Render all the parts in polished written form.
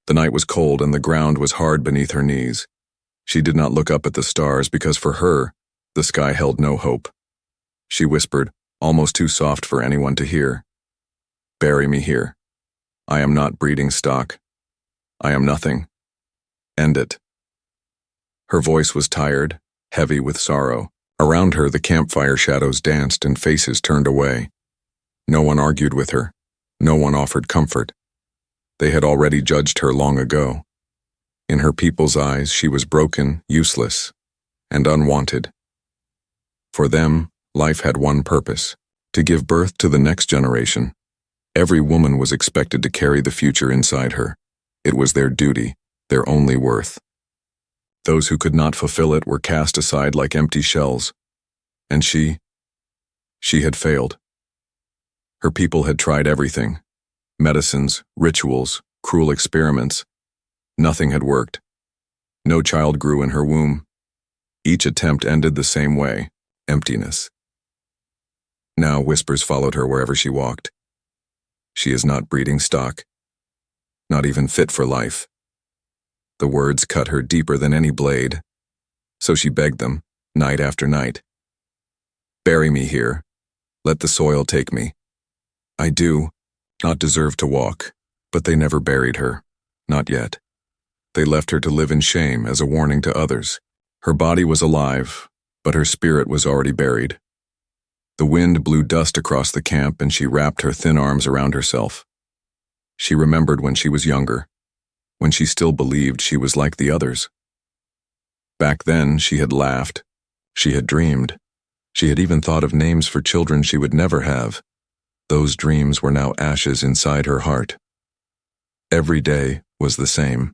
The night was cold and the ground was hard beneath her knees. She did not look up at the stars because for her, the sky held no hope. She whispered, almost too soft for anyone to hear, "Bury me here. I am not breeding stock. I am nothing. End it." Her voice was tired, heavy with sorrow. Around her, the campfire shadows danced and faces turned away. No one argued with her. No one offered comfort. They had already judged her long ago. In her people's eyes, she was broken, useless, and unwanted. For them, life had one purpose: to give birth to the next generation. Every woman was expected to carry the future inside her. It was their duty, their only worth. Those who could not fulfill it were cast aside like empty shells. And she had failed. Her people had tried everything: medicines, rituals, cruel experiments. Nothing had worked. No child grew in her womb. Each attempt ended the same way: emptiness. Now whispers followed her wherever she walked. She is not breeding stock, not even fit for life. The words cut her deeper than any blade, so she begged them, night after night. "Bury me here. Let the soil take me. I do not deserve to walk." But they never buried her, not yet. They left her to live in shame as a warning to others. Her body was alive, but her spirit was already buried. The wind blew dust across the camp and she wrapped her thin arms around herself. She remembered when she was younger, when she still believed she was like the others. Back then, she had laughed, she had dreamed, she had even thought of names for children she would never have. Those dreams were now ashes inside her heart. Every day was the same.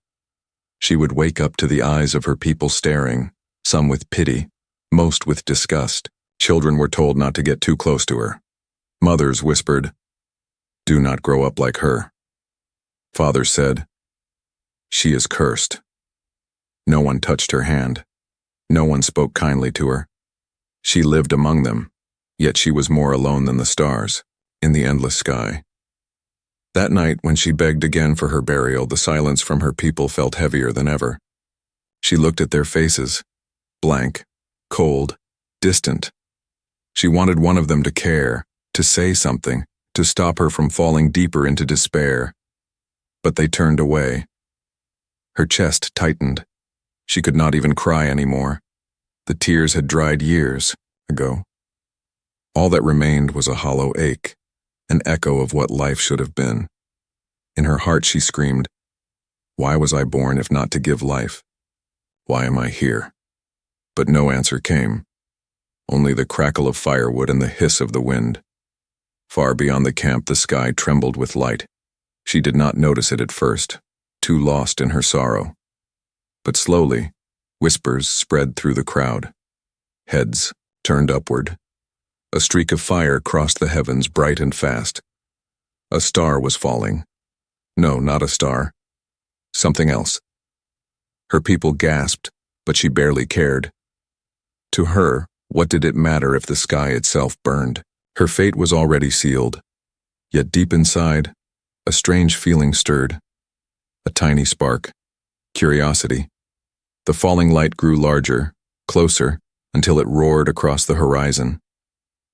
She would wake up to the eyes of her people staring, some with pity, most with disgust. Children were told not to get too close to her. Mothers whispered, "Do not grow up like her." Fathers said, "She is cursed." No one touched her hand. No one spoke kindly to her. She lived among them, yet she was more alone than the stars, in the endless sky. That night, when she begged again for her burial, the silence from her people felt heavier than ever. She looked at their faces, blank, cold, distant. She wanted one of them to care, to say something, to stop her from falling deeper into despair. But they turned away. Her chest tightened. She could not even cry anymore. The tears had dried years ago. All that remained was a hollow ache, an echo of what life should have been. In her heart she screamed, "Why was I born if not to give life? Why am I here?" But no answer came. Only the crackle of firewood and the hiss of the wind. Far beyond the camp, the sky trembled with light. She did not notice it at first, too lost in her sorrow. But slowly, whispers spread through the crowd. Heads turned upward. A streak of fire crossed the heavens bright and fast. A star was falling. No, not a star. Something else. Her people gasped, but she barely cared. To her, what did it matter if the sky itself burned? Her fate was already sealed. Yet deep inside, a strange feeling stirred. A tiny spark. Curiosity. The falling light grew larger, closer, until it roared across the horizon.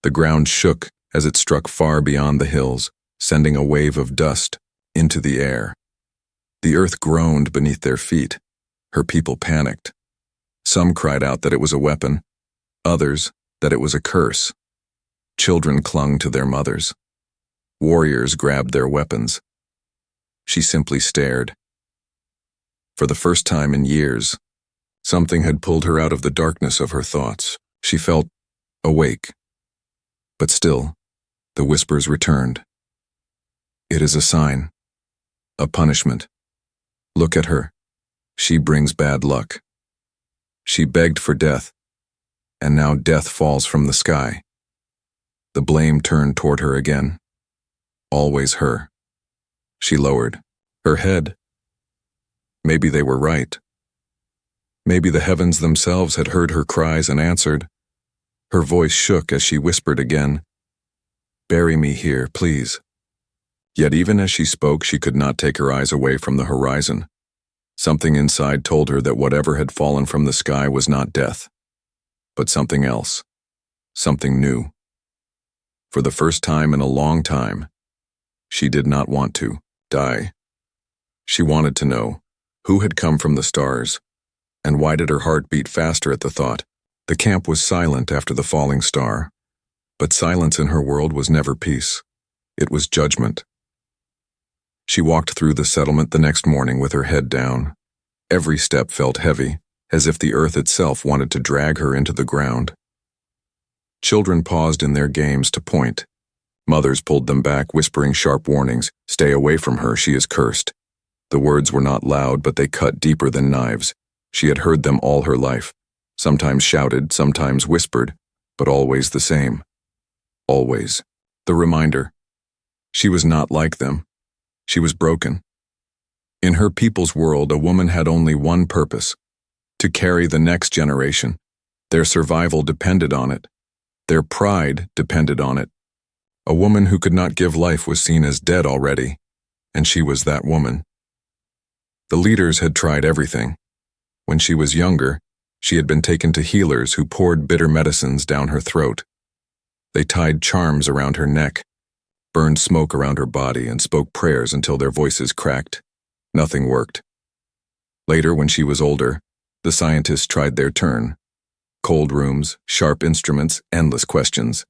The ground shook as it struck far beyond the hills, sending a wave of dust into the air. The earth groaned beneath their feet. Her people panicked. Some cried out that it was a weapon, others that it was a curse. Children clung to their mothers. Warriors grabbed their weapons. She simply stared. For the first time in years, something had pulled her out of the darkness of her thoughts. She felt awake. But still, the whispers returned. "It is a sign. A punishment. Look at her. She brings bad luck." She begged for death, and now death falls from the sky. The blame turned toward her again. Always her. She lowered her head. Maybe they were right. Maybe the heavens themselves had heard her cries and answered. Her voice shook as she whispered again, "Bury me here, please." Yet even as she spoke, she could not take her eyes away from the horizon. Something inside told her that whatever had fallen from the sky was not death, but something else, something new. For the first time in a long time, she did not want to die. She wanted to know who had come from the stars, and why did her heart beat faster at the thought? The camp was silent after the falling star, but silence in her world was never peace. It was judgment. She walked through the settlement the next morning with her head down. Every step felt heavy, as if the earth itself wanted to drag her into the ground. Children paused in their games to point. Mothers pulled them back, whispering sharp warnings. "Stay away from her, she is cursed." The words were not loud, but they cut deeper than knives. She had heard them all her life, sometimes shouted, sometimes whispered, but always the same. Always. The reminder. She was not like them. She was broken. In her people's world, a woman had only one purpose: to carry the next generation. Their survival depended on it. Their pride depended on it. A woman who could not give life was seen as dead already, and she was that woman. The leaders had tried everything. When she was younger, she had been taken to healers who poured bitter medicines down her throat. They tied charms around her neck, burned smoke around her body, and spoke prayers until their voices cracked. Nothing worked. Later, when she was older, the scientists tried their turn. Cold rooms, sharp instruments, endless questions.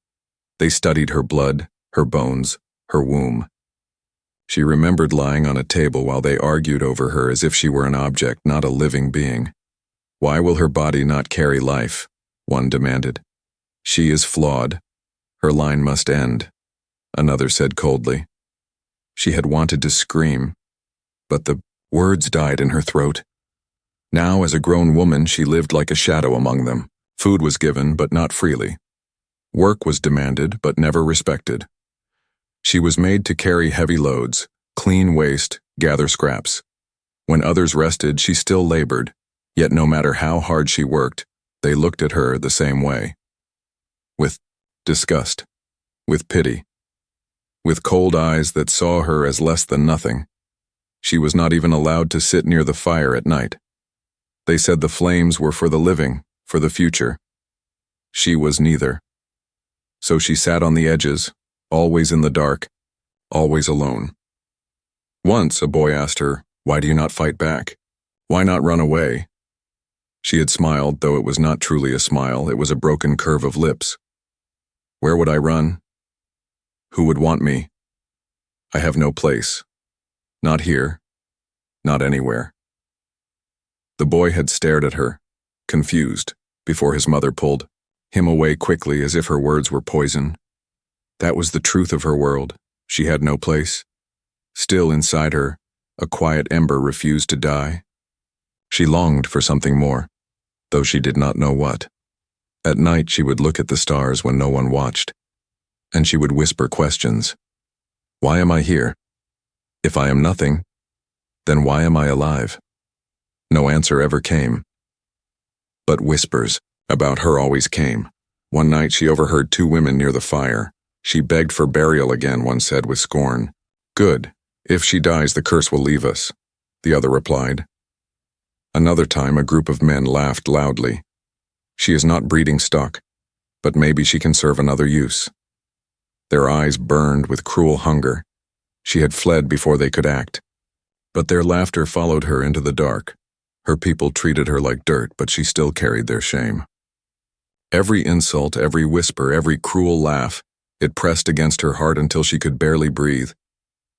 They studied her blood, her bones, her womb. She remembered lying on a table while they argued over her as if she were an object, not a living being. "Why will her body not carry life?" one demanded. "She is flawed. Her line must end," another said coldly. She had wanted to scream, but the words died in her throat. Now, as a grown woman, she lived like a shadow among them. Food was given, but not freely. Work was demanded, but never respected. She was made to carry heavy loads, clean waste, gather scraps. When others rested, she still labored, yet no matter how hard she worked, they looked at her the same way. With disgust, with pity, with cold eyes that saw her as less than nothing. She was not even allowed to sit near the fire at night. They said the flames were for the living, for the future. She was neither. So she sat on the edges, always in the dark, always alone. Once a boy asked her, "Why do you not fight back? Why not run away?" She had smiled, though it was not truly a smile, it was a broken curve of lips. "Where would I run? Who would want me? I have no place. Not here. Not anywhere." The boy had stared at her, confused, before his mother pulled him away quickly as if her words were poison. That was the truth of her world. She had no place. Still inside her, a quiet ember refused to die. She longed for something more, though she did not know what. At night she would look at the stars when no one watched, and she would whisper questions. "Why am I here? If I am nothing, then why am I alive?" No answer ever came. But whispers about her always came. One night she overheard two women near the fire. "She begged for burial again," one said with scorn. "Good. If she dies, the curse will leave us," the other replied. Another time, a group of men laughed loudly. "She is not breeding stock, but maybe she can serve another use." Their eyes burned with cruel hunger. She had fled before they could act. But their laughter followed her into the dark. Her people treated her like dirt, but she still carried their shame. Every insult, every whisper, every cruel laugh, it pressed against her heart until she could barely breathe.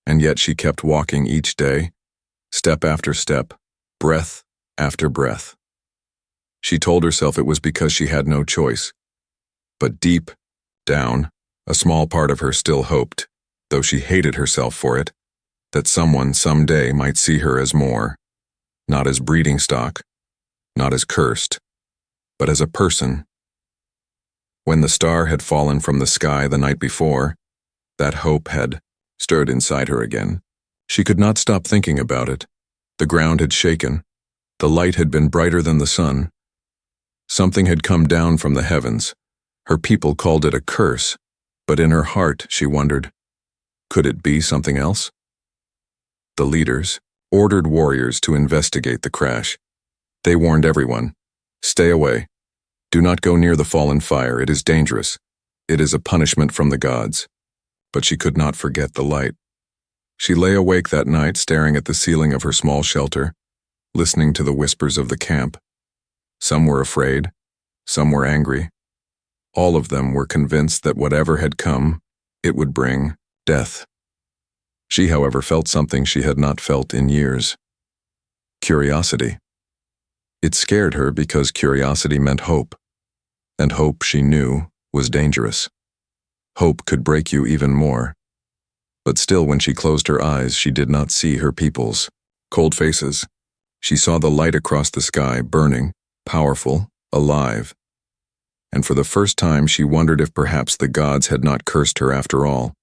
And yet she kept walking each day, step after step, breath after breath. She told herself it was because she had no choice. But deep down, a small part of her still hoped, though she hated herself for it, that someone someday might see her as more, not as breeding stock, not as cursed, but as a person. When the star had fallen from the sky the night before, that hope had stirred inside her again. She could not stop thinking about it. The ground had shaken. The light had been brighter than the sun. Something had come down from the heavens. Her people called it a curse, but in her heart she wondered, Could it be something else? The leaders ordered warriors to investigate the crash. They warned everyone, "Stay away. Do not go near the fallen fire. It is dangerous. It is a punishment from the gods." But she could not forget the light. She lay awake that night, staring at the ceiling of her small shelter, listening to the whispers of the camp. Some were afraid, some were angry. All of them were convinced that whatever had come, it would bring death. She, however, felt something she had not felt in years. Curiosity. It scared her because curiosity meant hope, and hope, she knew, was dangerous. Hope could break you even more. But still, when she closed her eyes, she did not see her people's cold faces. She saw the light across the sky, burning, powerful, alive. And for the first time, she wondered if perhaps the gods had not cursed her after all.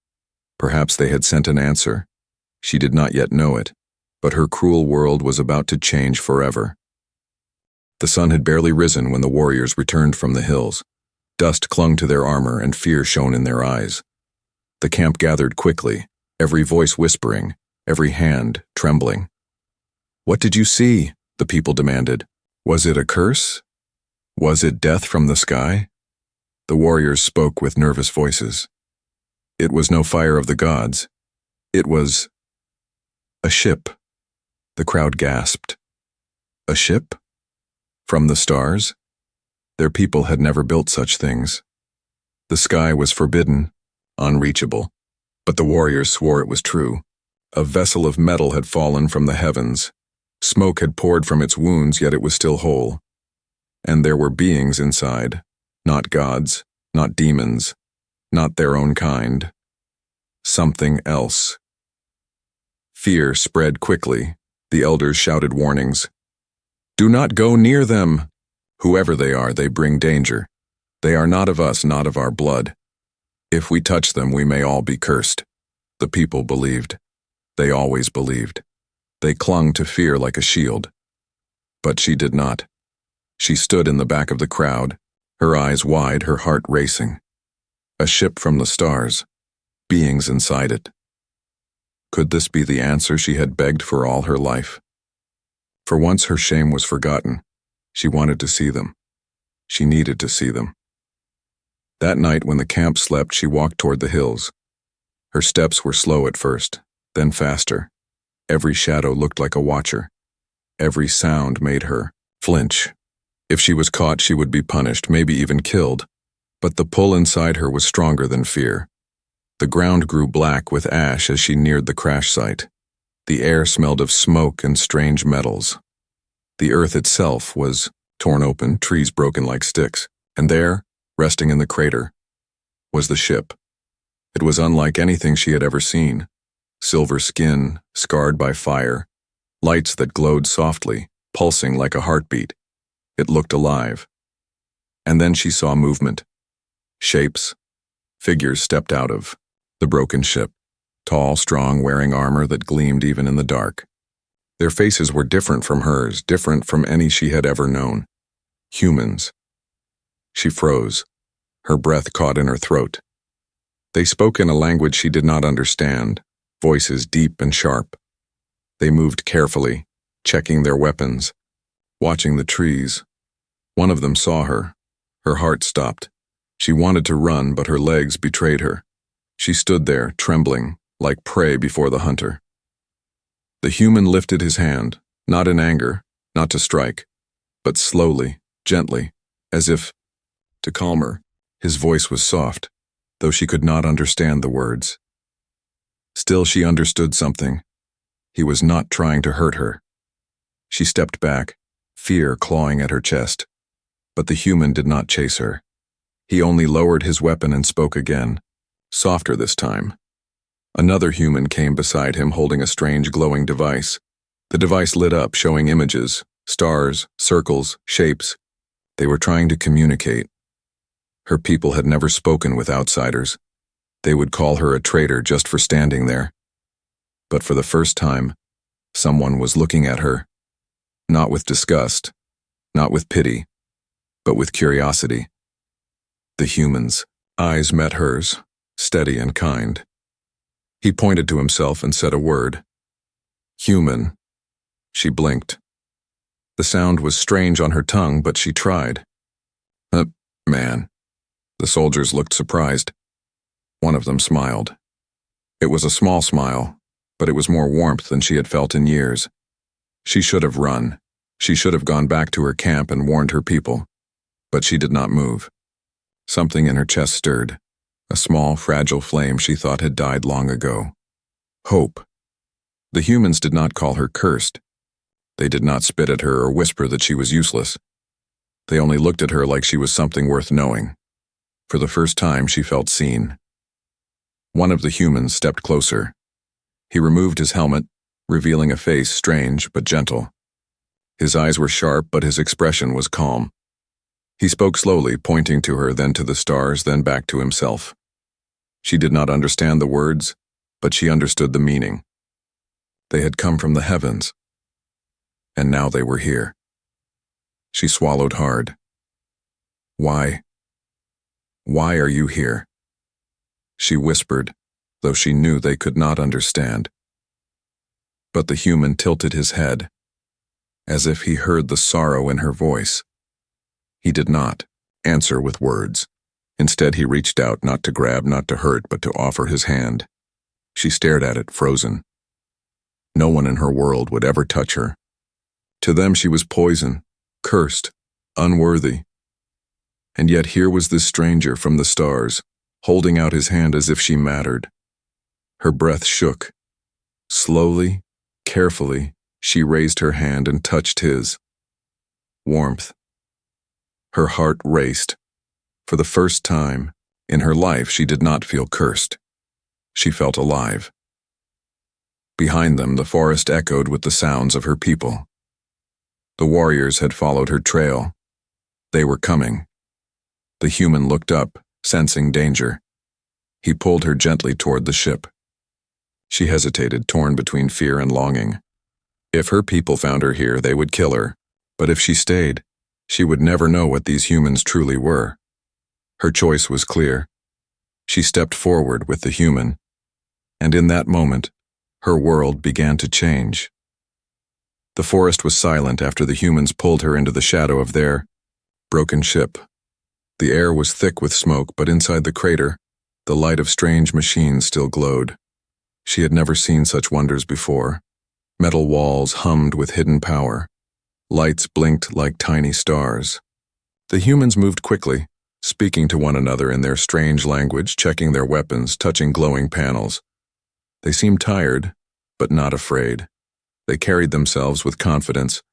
Perhaps they had sent an answer. She did not yet know it, but her cruel world was about to change forever. The sun had barely risen when the warriors returned from the hills. Dust clung to their armor and fear shone in their eyes. The camp gathered quickly, every voice whispering, every hand trembling. "What did you see?" the people demanded. "Was it a curse? Was it death from the sky?" The warriors spoke with nervous voices. It was no fire of the gods. It was a ship. The crowd gasped. A ship? From the stars? Their people had never built such things. The sky was forbidden, unreachable, but the warriors swore it was true. A vessel of metal had fallen from the heavens. Smoke had poured from its wounds, yet it was still whole. And there were beings inside, not gods, not demons, not their own kind. Something else. Fear spread quickly. The elders shouted warnings. "Do not go near them! Whoever they are, they bring danger. They are not of us, not of our blood. If we touch them, we may all be cursed." The people believed. They always believed. They clung to fear like a shield. But she did not. She stood in the back of the crowd, her eyes wide, her heart racing. A ship from the stars, beings inside it. Could this be the answer she had begged for all her life? For once her shame was forgotten. She wanted to see them. She needed to see them. That night when the camp slept, she walked toward the hills. Her steps were slow at first, then faster. Every shadow looked like a watcher. Every sound made her flinch. If she was caught, she would be punished, maybe even killed. But the pull inside her was stronger than fear. The ground grew black with ash as she neared the crash site. The air smelled of smoke and strange metals. The earth itself was torn open, trees broken like sticks. And there, resting in the crater, was the ship. It was unlike anything she had ever seen. Silver skin, scarred by fire, lights that glowed softly, pulsing like a heartbeat. It looked alive. And then she saw movement. Shapes. Figures stepped out of the broken ship. Tall, strong, wearing armor that gleamed even in the dark. Their faces were different from hers, different from any she had ever known. Humans. She froze. Her breath caught in her throat. They spoke in a language she did not understand, voices deep and sharp. They moved carefully, checking their weapons, watching the trees. One of them saw her. Her heart stopped. She wanted to run, but her legs betrayed her. She stood there, trembling, like prey before the hunter. The human lifted his hand, not in anger, not to strike, but slowly, gently, as if to calm her. His voice was soft, though she could not understand the words. Still, she understood something. He was not trying to hurt her. She stepped back, fear clawing at her chest. But the human did not chase her. He only lowered his weapon and spoke again, softer this time. Another human came beside him holding a strange glowing device. The device lit up, showing images, stars, circles, shapes. They were trying to communicate. Her people had never spoken with outsiders. They would call her a traitor just for standing there. But for the first time, someone was looking at her, not with disgust, not with pity, but with curiosity. The human's eyes met hers, steady and kind. He pointed to himself and said a word. Human. She blinked. The sound was strange on her tongue, but she tried. Man. The soldiers looked surprised. One of them smiled. It was a small smile, but it was more warmth than she had felt in years. She should have run. She should have gone back to her camp and warned her people. But she did not move. Something in her chest stirred. A small, fragile flame she thought had died long ago. Hope. The humans did not call her cursed. They did not spit at her or whisper that she was useless. They only looked at her like she was something worth knowing. For the first time, she felt seen. One of the humans stepped closer. He removed his helmet, revealing a face strange but gentle. His eyes were sharp, but his expression was calm. He spoke slowly, pointing to her, then to the stars, then back to himself. She did not understand the words, but she understood the meaning. They had come from the heavens, and now they were here. She swallowed hard. Why? Why are you here? She whispered, though she knew they could not understand. But the human tilted his head, as if he heard the sorrow in her voice. He did not answer with words. Instead, he reached out, not to grab, not to hurt, but to offer his hand. She stared at it, frozen. No one in her world would ever touch her. To them, she was poison, cursed, unworthy. And yet here was this stranger from the stars, holding out his hand as if she mattered. Her breath shook. Slowly, carefully, she raised her hand and touched his. Warmth. Her heart raced. For the first time in her life, she did not feel cursed. She felt alive. Behind them, the forest echoed with the sounds of her people. The warriors had followed her trail. They were coming. The human looked up, sensing danger. He pulled her gently toward the ship. She hesitated, torn between fear and longing. If her people found her here, they would kill her. But if she stayed, she would never know what these humans truly were. Her choice was clear. She stepped forward with the human, and in that moment, her world began to change. The forest was silent after the humans pulled her into the shadow of their broken ship. The air was thick with smoke, but inside the crater, the light of strange machines still glowed. She had never seen such wonders before. Metal walls hummed with hidden power. Lights blinked like tiny stars. The humans moved quickly, speaking to one another in their strange language, checking their weapons, touching glowing panels. They seemed tired, but not afraid. They carried themselves with confidence,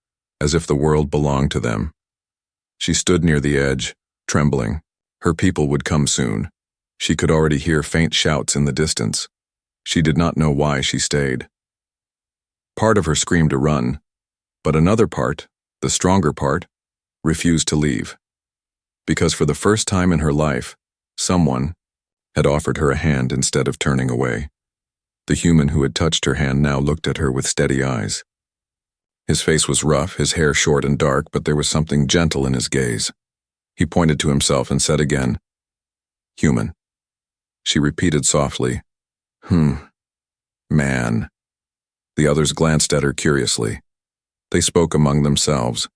as if the world belonged to them. She stood near the edge, trembling. Her people would come soon. She could already hear faint shouts in the distance. She did not know why she stayed. Part of her screamed to run, but another part, the stronger part, refused to leave. Because for the first time in her life, someone had offered her a hand instead of turning away. The human who had touched her hand now looked at her with steady eyes. His face was rough, his hair short and dark, but there was something gentle in his gaze. He pointed to himself and said again, "Human." She repeated softly, "Man." The others glanced at her curiously. They spoke among themselves,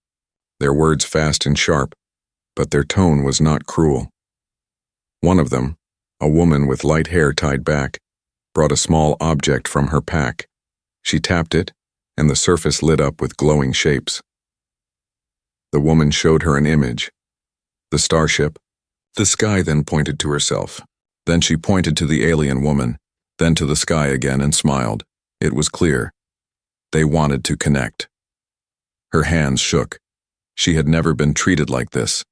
their words fast and sharp, but their tone was not cruel. One of them, a woman with light hair tied back, brought a small object from her pack. She tapped it, and the surface lit up with glowing shapes. The woman showed her an image. The starship. The sky then pointed to herself. Then she pointed to the alien woman, then to the sky again and smiled. It was clear. They wanted to connect. Her hands shook. She had never been treated like this.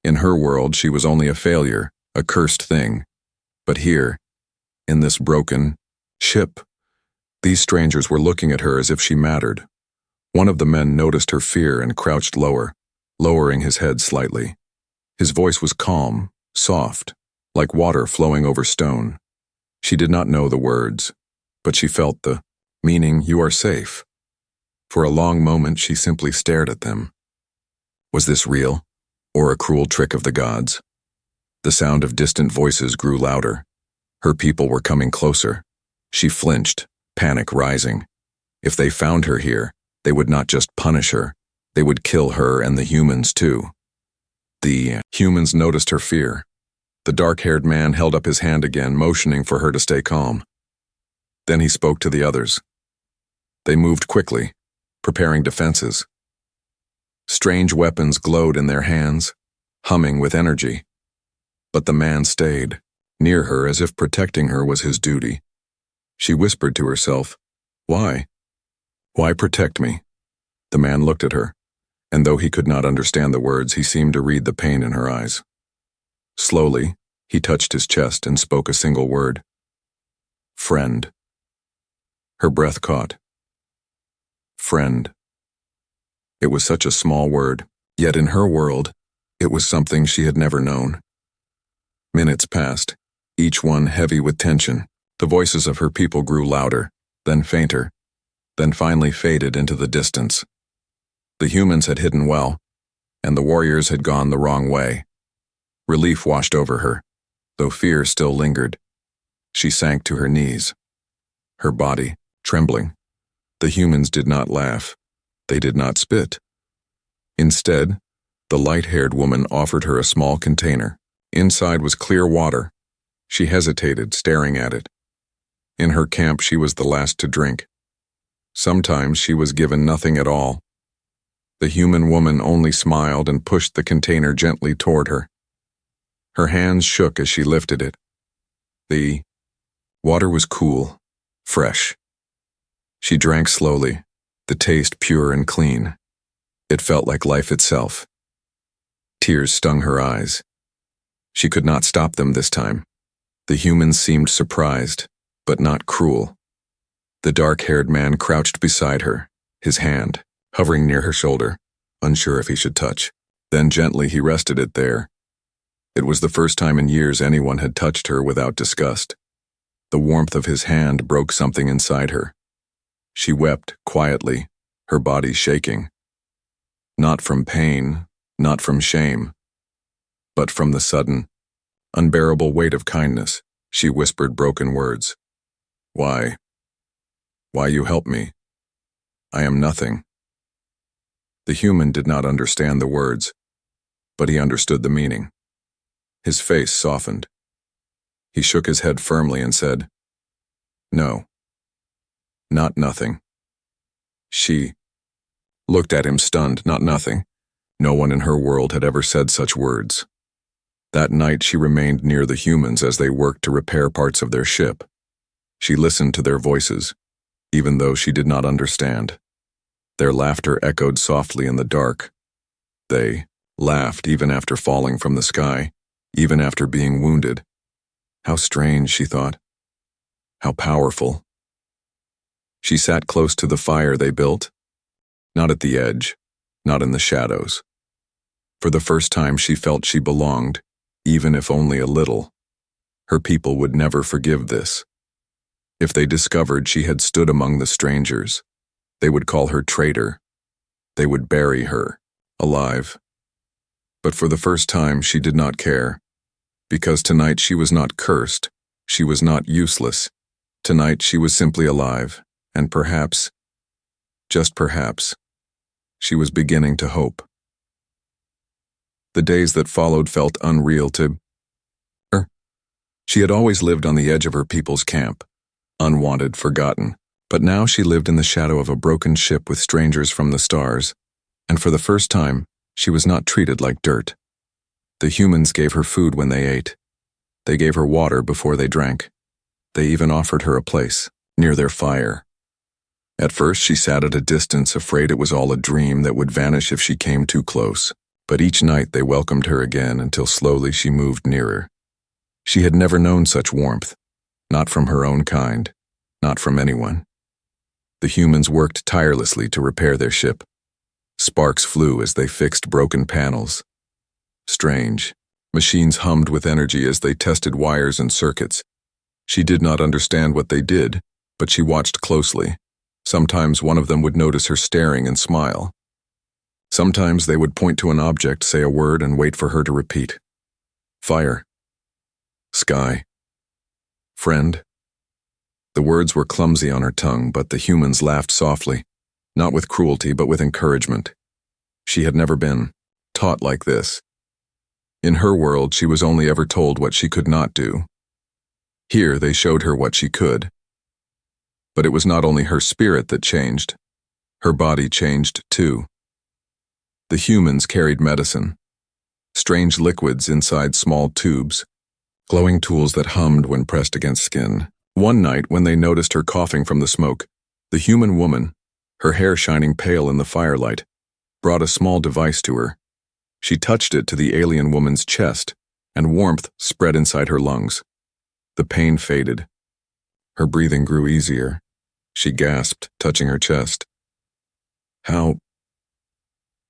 In her world, she was only a failure, a cursed thing. But here, in this broken ship, these strangers were looking at her as if she mattered. One of the men noticed her fear and crouched lower, lowering his head slightly. His voice was calm, soft, like water flowing over stone. She did not know the words, but she felt the meaning, "You are safe." For a long moment, she simply stared at them. Was this real, or a cruel trick of the gods? The sound of distant voices grew louder. Her people were coming closer. She flinched, panic rising. If they found her here, they would not just punish her, they would kill her and the humans too. The humans noticed her fear. The dark-haired man held up his hand again, motioning for her to stay calm. Then he spoke to the others. They moved quickly, preparing defenses. Strange weapons glowed in their hands, humming with energy. But the man stayed, near her as if protecting her was his duty. She whispered to herself, "Why? Why protect me?" The man looked at her, and though he could not understand the words, he seemed to read the pain in her eyes. Slowly, he touched his chest and spoke a single word. "Friend." Her breath caught. Friend. It was such a small word, yet in her world, it was something she had never known. Minutes passed, each one heavy with tension. The voices of her people grew louder, then fainter, then finally faded into the distance. The humans had hidden well, and the warriors had gone the wrong way. Relief washed over her, though fear still lingered. She sank to her knees, her body trembling. The humans did not laugh. They did not spit. Instead, the light-haired woman offered her a small container. Inside was clear water. She hesitated, staring at it. In her camp, she was the last to drink. Sometimes she was given nothing at all. The human woman only smiled and pushed the container gently toward her. Her hands shook as she lifted it. The water was cool, fresh. She drank slowly, the taste pure and clean. It felt like life itself. Tears stung her eyes. She could not stop them this time. The humans seemed surprised, but not cruel. The dark-haired man crouched beside her, his hand hovering near her shoulder, unsure if he should touch. Then gently he rested it there. It was the first time in years anyone had touched her without disgust. The warmth of his hand broke something inside her. She wept quietly, her body shaking. Not from pain, not from shame, but from the sudden, unbearable weight of kindness. She whispered broken words. Why you help me? I am nothing." The human did not understand the words, but he understood the meaning. His face softened. He shook his head firmly and said, "No, not nothing." She looked at him stunned. Not nothing. No one in her world had ever said such words. That night she remained near the humans as they worked to repair parts of their ship. She listened to their voices, even though she did not understand. Their laughter echoed softly in the dark. They laughed even after falling from the sky, even after being wounded. How strange, she thought. How powerful. She sat close to the fire they built, not at the edge, not in the shadows. For the first time she felt she belonged, even if only a little. Her people would never forgive this. If they discovered she had stood among the strangers, they would call her traitor. They would bury her, alive. But for the first time she did not care, because tonight she was not cursed, she was not useless. Tonight she was simply alive, and perhaps, just perhaps, she was beginning to hope. The days that followed felt unreal to her. She had always lived on the edge of her people's camp, unwanted, forgotten, but now she lived in the shadow of a broken ship with strangers from the stars, and for the first time, she was not treated like dirt. The humans gave her food when they ate. They gave her water before they drank. They even offered her a place, near their fire. At first she sat at a distance, afraid it was all a dream that would vanish if she came too close, but each night they welcomed her again until slowly she moved nearer. She had never known such warmth. Not from her own kind, not from anyone. The humans worked tirelessly to repair their ship. Sparks flew as they fixed broken panels. Strange. Machines hummed with energy as they tested wires and circuits. She did not understand what they did, but she watched closely. Sometimes one of them would notice her staring and smile. Sometimes they would point to an object, say a word, and wait for her to repeat. Fire. Sky. Friend. The words were clumsy on her tongue, but the humans laughed softly, not with cruelty but with encouragement. She had never been taught like this. In her world, she was only ever told what she could not do. Here, they showed her what she could. But it was not only her spirit that changed. Her body changed too. The humans carried medicine, strange liquids inside small tubes, glowing tools that hummed when pressed against skin. One night, when they noticed her coughing from the smoke, the human woman, her hair shining pale in the firelight, brought a small device to her. She touched it to the alien woman's chest, and warmth spread inside her lungs. The pain faded. Her breathing grew easier. She gasped, touching her chest. How?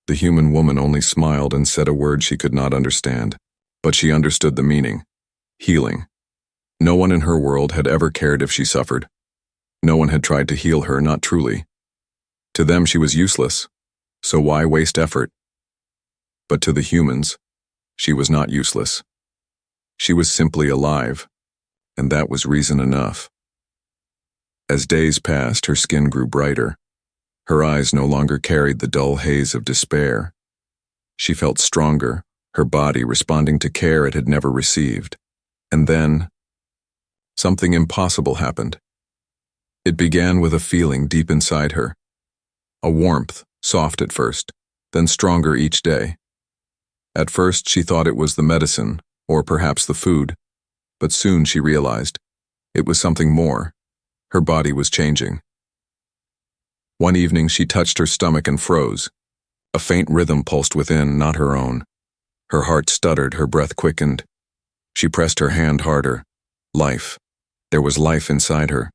The human woman only smiled and said a word she could not understand, but she understood the meaning. Healing. No one in her world had ever cared if she suffered. No one had tried to heal her, not truly. To them she was useless, so why waste effort? But to the humans, she was not useless. She was simply alive, and that was reason enough. As days passed, her skin grew brighter. Her eyes no longer carried the dull haze of despair. She felt stronger, her body responding to care it had never received. And then, something impossible happened. It began with a feeling deep inside her. A warmth, soft at first, then stronger each day. At first she thought it was the medicine, or perhaps the food, but soon she realized it was something more. Her body was changing. One evening she touched her stomach and froze. A faint rhythm pulsed within, not her own. Her heart stuttered, her breath quickened. She pressed her hand harder. Life. There was life inside her.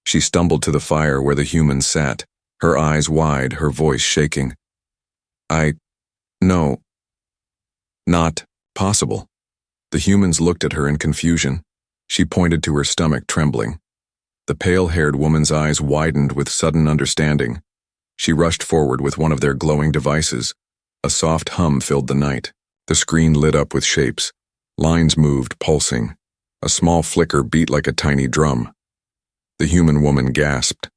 She stumbled to the fire where the human sat, her eyes wide, her voice shaking. No. Not possible. The humans looked at her in confusion. She pointed to her stomach, trembling. The pale-haired woman's eyes widened with sudden understanding. She rushed forward with one of their glowing devices. A soft hum filled the night. The screen lit up with shapes. Lines moved, pulsing. A small flicker beat like a tiny drum. The human woman gasped.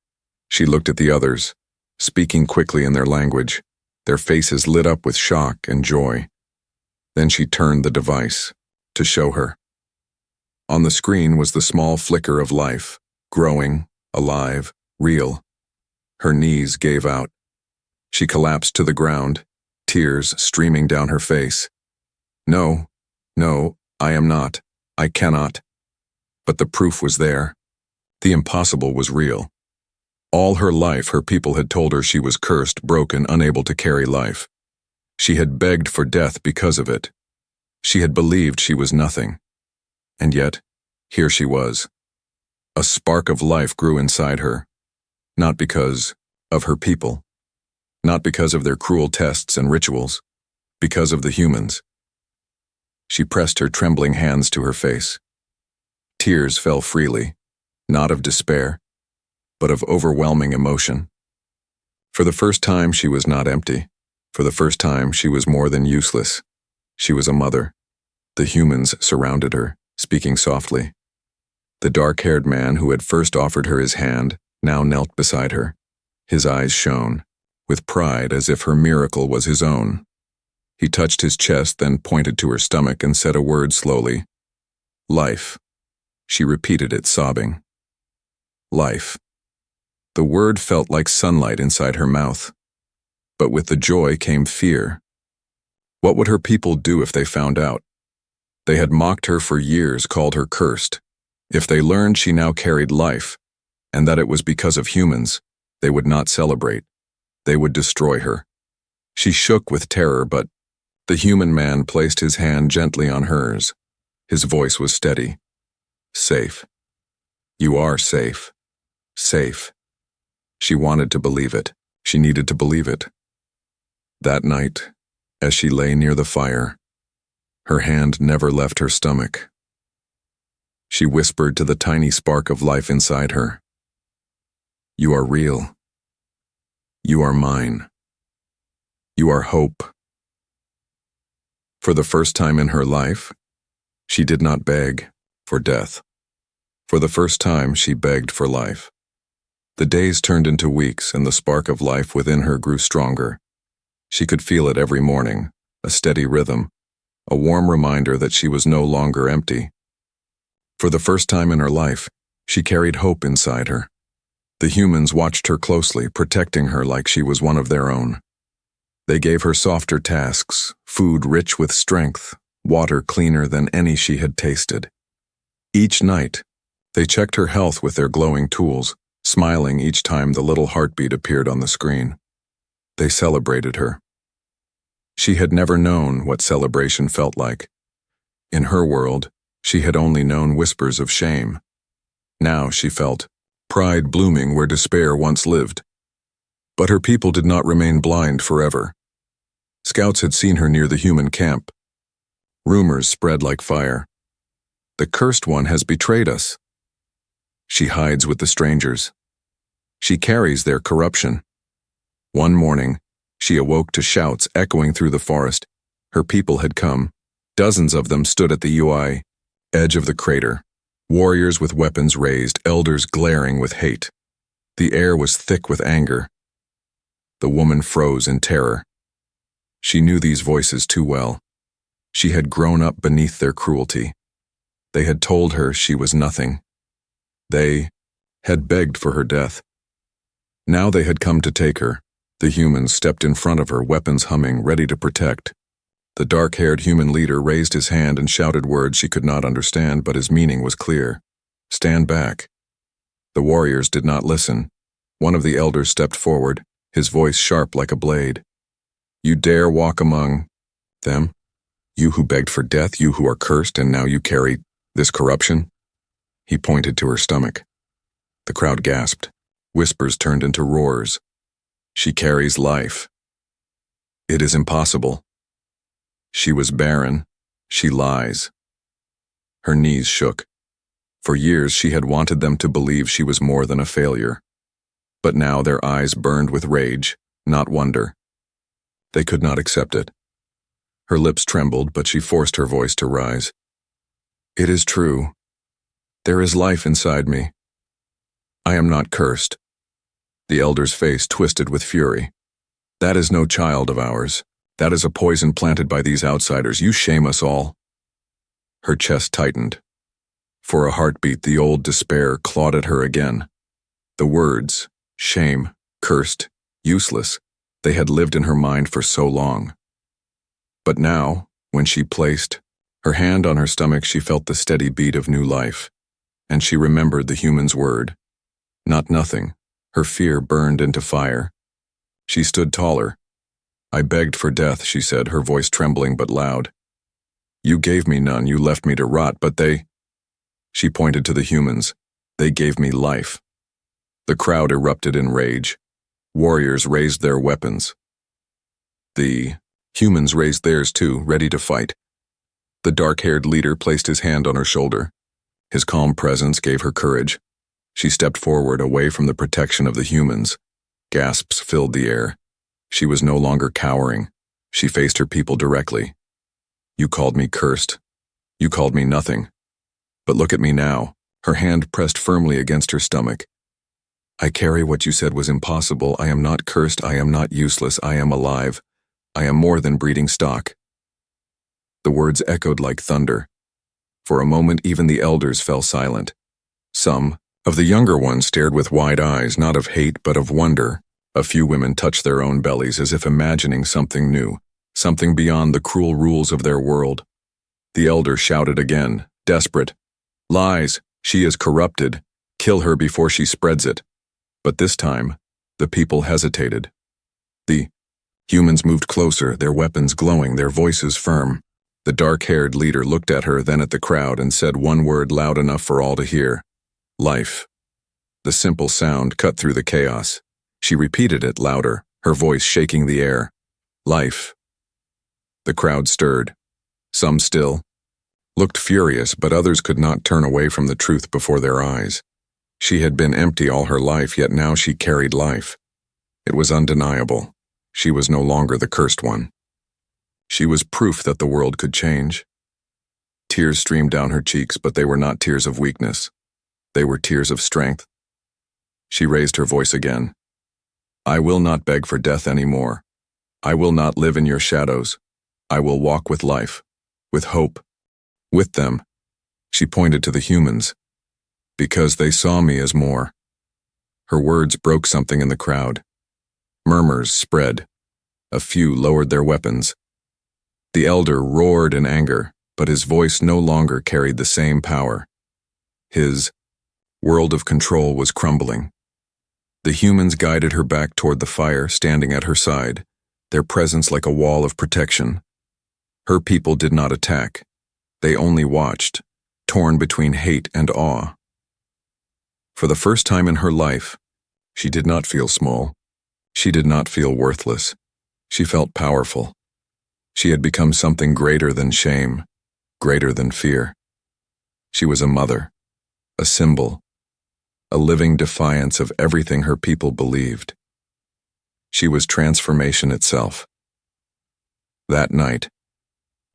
She looked at the others, speaking quickly in their language. Their faces lit up with shock and joy. Then she turned the device to show her. On the screen was the small flicker of life, growing, alive, real. Her knees gave out. She collapsed to the ground, tears streaming down her face. No, I am not. I cannot. But the proof was there. The impossible was real. All her life, her people had told her she was cursed, broken, unable to carry life. She had begged for death because of it. She had believed she was nothing. And yet, here she was. A spark of life grew inside her. Not because of her people. Not because of their cruel tests and rituals. Because of the humans. She pressed her trembling hands to her face. Tears fell freely, not of despair, but of overwhelming emotion. For the first time, she was not empty. For the first time, she was more than useless. She was a mother. The humans surrounded her, speaking softly. The dark-haired man who had first offered her his hand now knelt beside her. His eyes shone, with pride as if her miracle was his own. He touched his chest, then pointed to her stomach and said a word slowly. Life. She repeated it, sobbing. Life. The word felt like sunlight inside her mouth. But with the joy came fear. What would her people do if they found out? They had mocked her for years, called her cursed. If they learned she now carried life, and that it was because of humans, they would not celebrate. They would destroy her. She shook with terror, but the human man placed his hand gently on hers. His voice was steady. Safe. You are safe. Safe. She wanted to believe it. She needed to believe it. That night, as she lay near the fire, her hand never left her stomach. She whispered to the tiny spark of life inside her. You are real. You are mine. You are hope. For the first time in her life, she did not beg for death. For the first time, she begged for life. The days turned into weeks, and the spark of life within her grew stronger. She could feel it every morning, a steady rhythm, a warm reminder that she was no longer empty. For the first time in her life, she carried hope inside her. The humans watched her closely, protecting her like she was one of their own. They gave her softer tasks, food rich with strength, water cleaner than any she had tasted. Each night, they checked her health with their glowing tools, smiling each time the little heartbeat appeared on the screen. They celebrated her. She had never known what celebration felt like. In her world, she had only known whispers of shame. Now she felt pride blooming where despair once lived. But her people did not remain blind forever. Scouts had seen her near the human camp. Rumors spread like fire. The cursed one has betrayed us. She hides with the strangers. She carries their corruption. One morning, she awoke to shouts echoing through the forest. Her people had come. Dozens of them stood at the HFY edge of the crater. Warriors with weapons raised, elders glaring with hate. The air was thick with anger. The woman froze in terror. She knew these voices too well. She had grown up beneath their cruelty. They had told her she was nothing. They had begged for her death. Now they had come to take her. The humans stepped in front of her, weapons humming, ready to protect. The dark-haired human leader raised his hand and shouted words she could not understand, but his meaning was clear. Stand back. The warriors did not listen. One of the elders stepped forward, his voice sharp like a blade. You dare walk among them? You who begged for death, you who are cursed, and now you carry this corruption? He pointed to her stomach. The crowd gasped. Whispers turned into roars. She carries life. It is impossible. She was barren. She lies. Her knees shook. For years she had wanted them to believe she was more than a failure. But now their eyes burned with rage, not wonder. They could not accept it. Her lips trembled, but she forced her voice to rise. It is true. There is life inside me. I am not cursed. The elder's face twisted with fury. That is no child of ours. That is a poison planted by these outsiders. You shame us all. Her chest tightened. For a heartbeat, the old despair clawed at her again. The words, shame, cursed, useless, they had lived in her mind for so long. But now, when she placed her hand on her stomach, she felt the steady beat of new life, and she remembered the human's word. Not nothing. Her fear burned into fire. She stood taller. I begged for death, she said, her voice trembling but loud. You gave me none, you left me to rot, but they... She pointed to the humans. They gave me life. The crowd erupted in rage. Warriors raised their weapons. The humans raised theirs too, ready to fight. The dark-haired leader placed his hand on her shoulder. His calm presence gave her courage. She stepped forward, away from the protection of the humans. Gasps filled the air. She was no longer cowering. She faced her people directly. You called me cursed. You called me nothing. But look at me now. Her hand pressed firmly against her stomach. I carry what you said was impossible. I am not cursed. I am not useless. I am alive. I am more than breeding stock. The words echoed like thunder. For a moment, even the elders fell silent. Some of the younger ones stared with wide eyes, not of hate but of wonder. A few women touched their own bellies as if imagining something new, something beyond the cruel rules of their world. The elder shouted again, desperate. Lies! She is corrupted. Kill her before she spreads it. But this time, the people hesitated. The humans moved closer, their weapons glowing, their voices firm. The dark-haired leader looked at her, then at the crowd, and said one word loud enough for all to hear. Life. The simple sound cut through the chaos. She repeated it louder, her voice shaking the air. Life. The crowd stirred. Some still looked furious, but others could not turn away from the truth before their eyes. She had been empty all her life, yet now she carried life. It was undeniable. She was no longer the cursed one. She was proof that the world could change. Tears streamed down her cheeks, but they were not tears of weakness. They were tears of strength. She raised her voice again. I will not beg for death anymore. I will not live in your shadows. I will walk with life, with hope, with them. She pointed to the humans, because they saw me as more. Her words broke something in the crowd. Murmurs spread. A few lowered their weapons. The elder roared in anger, but his voice no longer carried the same power. His world of control was crumbling. The humans guided her back toward the fire, standing at her side, their presence like a wall of protection. Her people did not attack. They only watched, torn between hate and awe. For the first time in her life, she did not feel small. She did not feel worthless. She felt powerful. She had become something greater than shame, greater than fear. She was a mother, a symbol, a living defiance of everything her people believed. She was transformation itself. That night,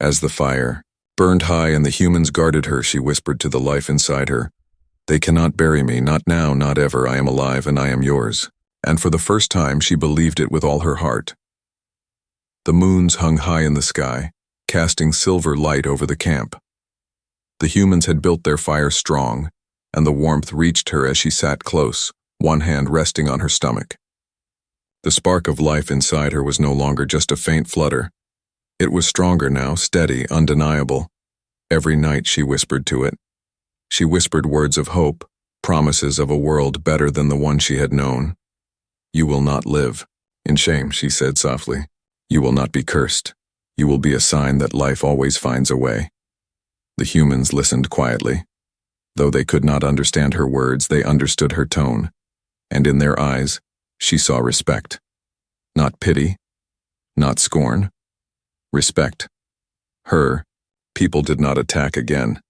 as the fire burned high and the humans guarded her, she whispered to the life inside her, "They cannot bury me, not now, not ever. I am alive and I am yours." And for the first time, she believed it with all her heart. The moons hung high in the sky, casting silver light over the camp. The humans had built their fire strong, and the warmth reached her as she sat close, one hand resting on her stomach. The spark of life inside her was no longer just a faint flutter. It was stronger now, steady, undeniable. Every night she whispered to it. She whispered words of hope, promises of a world better than the one she had known. "You will not live in shame," she said softly. "You will not be cursed. You will be a sign that life always finds a way." The humans listened quietly. Though they could not understand her words, they understood her tone, and in their eyes, she saw respect. Not pity, not scorn. Respect. Her people did not attack again.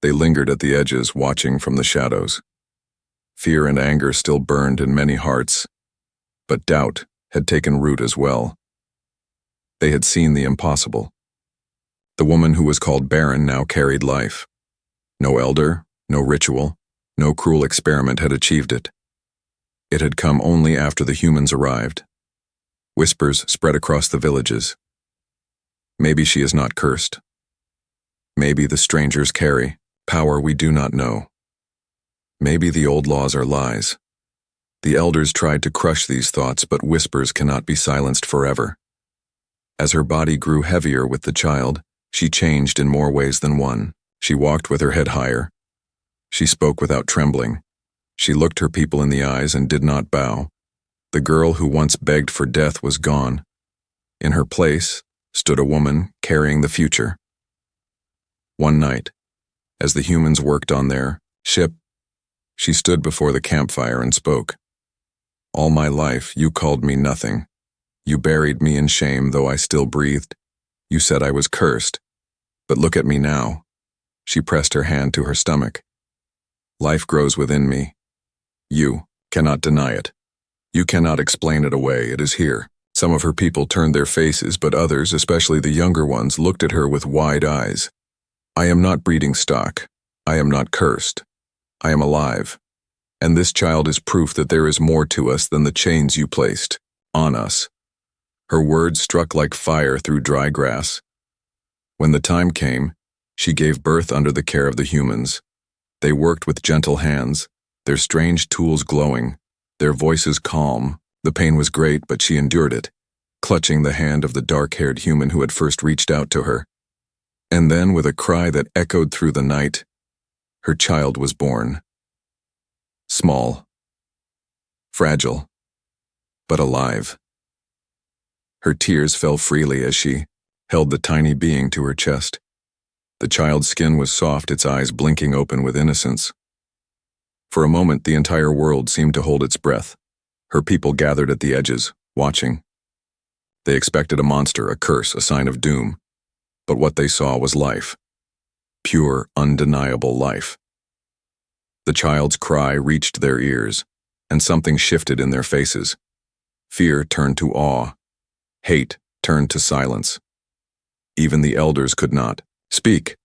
They lingered at the edges, watching from the shadows. Fear and anger still burned in many hearts, but doubt had taken root as well. They had seen the impossible. The woman who was called barren now carried life. No elder, no ritual, no cruel experiment had achieved it. It had come only after the humans arrived. Whispers spread across the villages. Maybe she is not cursed. Maybe the strangers carry power we do not know. Maybe the old laws are lies. The elders tried to crush these thoughts, but whispers cannot be silenced forever. As her body grew heavier with the child, she changed in more ways than one. She walked with her head higher. She spoke without trembling. She looked her people in the eyes and did not bow. The girl who once begged for death was gone. In her place stood a woman carrying the future. One night, as the humans worked on their ship, she stood before the campfire and spoke. "All my life, you called me nothing. You buried me in shame, though I still breathed. You said I was cursed. But look at me now." She pressed her hand to her stomach. "Life grows within me. You cannot deny it. You cannot explain it away. It is here." Some of her people turned their faces, but others, especially the younger ones, looked at her with wide eyes. "I am not breeding stock. I am not cursed. I am alive. And this child is proof that there is more to us than the chains you placed on us." Her words struck like fire through dry grass. When the time came, she gave birth under the care of the humans. They worked with gentle hands, their strange tools glowing, their voices calm. The pain was great, but she endured it, clutching the hand of the dark-haired human who had first reached out to her. And then, with a cry that echoed through the night, her child was born. Small, fragile, but alive. Her tears fell freely as she held the tiny being to her chest. The child's skin was soft, its eyes blinking open with innocence. For a moment, the entire world seemed to hold its breath. Her people gathered at the edges, watching. They expected a monster, a curse, a sign of doom. But what they saw was life. Pure, undeniable life. The child's cry reached their ears, and something shifted in their faces. Fear turned to awe. Hate turned to silence. Even the elders could not speak.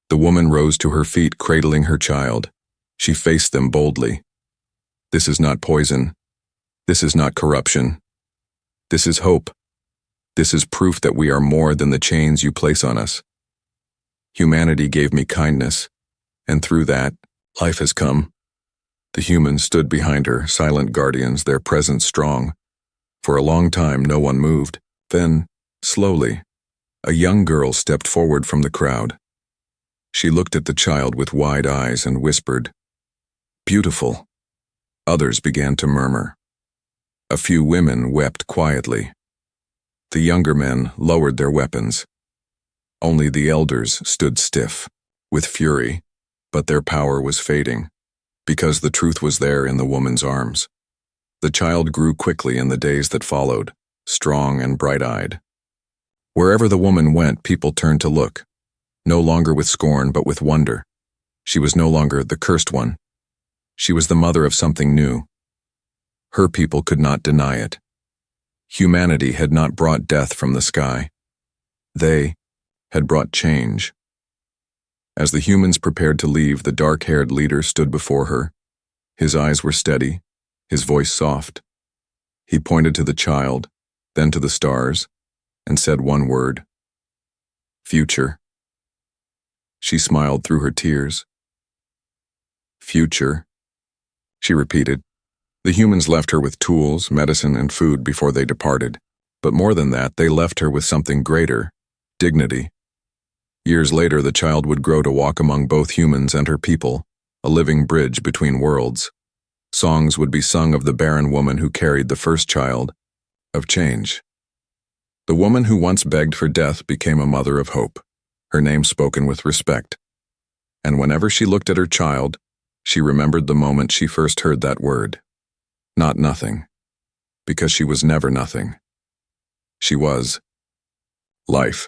The woman rose to her feet, cradling her child. She faced them boldly. This is not poison. This is not corruption. This is hope. This is proof that we are more than the chains you place on us. Humanity gave me kindness, and through that, life has come. The humans stood behind her, silent guardians, their presence strong. For a long time, no one moved. Then, slowly, a young girl stepped forward from the crowd. She looked at the child with wide eyes and whispered, "Beautiful." Others began to murmur. A few women wept quietly. The younger men lowered their weapons. Only the elders stood stiff, with fury, but their power was fading, because the truth was there in the woman's arms. The child grew quickly in the days that followed, strong and bright-eyed. Wherever the woman went, people turned to look, no longer with scorn but with wonder. She was no longer the cursed one. She was the mother of something new. Her people could not deny it. Humanity had not brought death from the sky. They had brought change. As the humans prepared to leave, the dark-haired leader stood before her. His eyes were steady, his voice soft. He pointed to the child, then to the stars, and said one word: "Future." She smiled through her tears. "Future," she repeated. The humans left her with tools, medicine, and food before they departed. But more than that, they left her with something greater: dignity. Years later, the child would grow to walk among both humans and her people, a living bridge between worlds. Songs would be sung of the barren woman who carried the first child, of change. The woman who once begged for death became a mother of hope, her name spoken with respect. And whenever she looked at her child, she remembered the moment she first heard that word. Not nothing, because she was never nothing. She was life.